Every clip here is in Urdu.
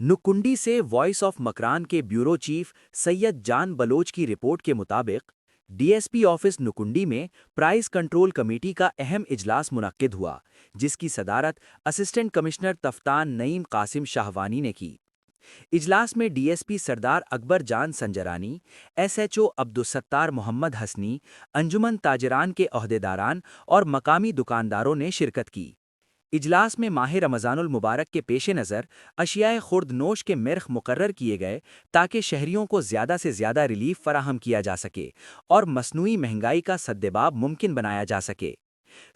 نکنڈی سے وائس آف مکران کے بیورو چیف سید جان بلوچ کی رپورٹ کے مطابق ڈی ایس پی آفس نکنڈی میں پرائز کنٹرول کمیٹی کا اہم اجلاس منعقد ہوا، جس کی صدارت اسسٹنٹ کمشنر تفتان نعیم قاسم شاہوانی نے کی۔ اجلاس میں D S P Sardar Akbar Jan Sanjrani, S H O Abdul Sattar Muhammad Hasni, انجمن تاجران کے عہدیداران اور مقامی دکانداروں نے شرکت کی۔ اجلاس میں ماہ رمضان المبارک کے پیش نظر اشیاء خورد نوش کے نرخ مقرر کیے گئے تاکہ شہریوں کو زیادہ سے زیادہ ریلیف فراہم کیا جا سکے اور مصنوعی مہنگائی کا سدباب ممکن بنایا جا سکے۔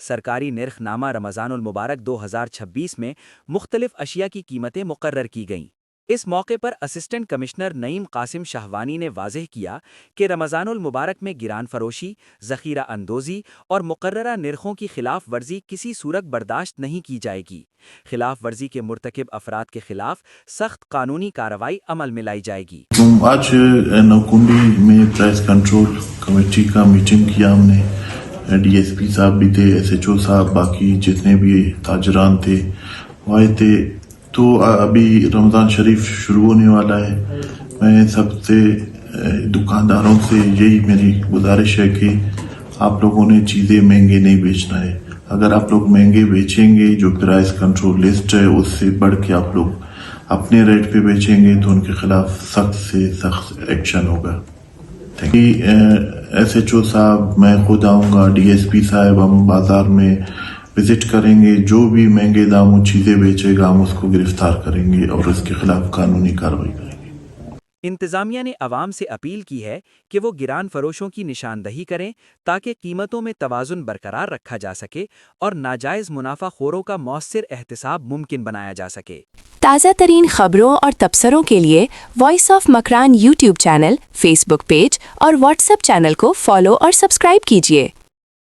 سرکاری نرخ نامہ رمضان المبارک 2026 میں مختلف اشیاء کی قیمتیں مقرر کی گئیں۔ اس موقع پر اسسٹنٹ کمشنر نعیم قاسم شاہوانی نے واضح کیا کہ رمضان المبارک میں گران فروشی، ذخیرہ اندوزی اور مقررہ نرخوں کی خلاف ورزی کسی صورت برداشت نہیں کی جائے گی۔ خلاف ورزی کے مرتکب افراد کے خلاف سخت قانونی کارروائی عمل میں لائی جائے گی۔ آج نوکنڈی میں پرائز کنٹرول کمیٹی کا میٹنگ کیا ہم نے، ڈی ایس پی صاحب بھی تھے، ایس ایچ او صاحب، باقی جتنے بھی تاجران تھے وہ آئے تھے۔ تو ابھی رمضان شریف شروع ہونے والا ہے، میں سب سے دکانداروں سے یہی میری گزارش ہے کہ آپ لوگوں نے چیزیں مہنگے نہیں بیچنا ہے۔ اگر آپ لوگ مہنگے بیچیں گے، جو پرائز کنٹرول لسٹ ہے اس سے بڑھ کے آپ لوگ اپنے ریٹ پہ بیچیں گے تو ان کے خلاف سخت سے سخت ایکشن ہوگا۔ ایس ایچ او صاحب، میں خود آؤں گا، ڈی ایس پی صاحب، ہم بازار میں وزٹ کریں گے، جو بھی مہنگے داموں چیزیں بیچے گا ہم اس کو گرفتار کریں گے اور اس کے خلاف قانونی کارروائی کریں گے۔ انتظامیہ نے عوام سے اپیل کی ہے کہ وہ گران فروشوں کی نشاندہی کریں تاکہ قیمتوں میں توازن برقرار رکھا جا سکے اور ناجائز منافع خوروں کا مؤثر احتساب ممکن بنایا جا سکے۔ تازہ ترین خبروں اور تبصروں کے لیے voice of Makran YouTube channel, Facebook page اور واٹس ایپ چینل کو فالو اور سبسکرائب کیجیے۔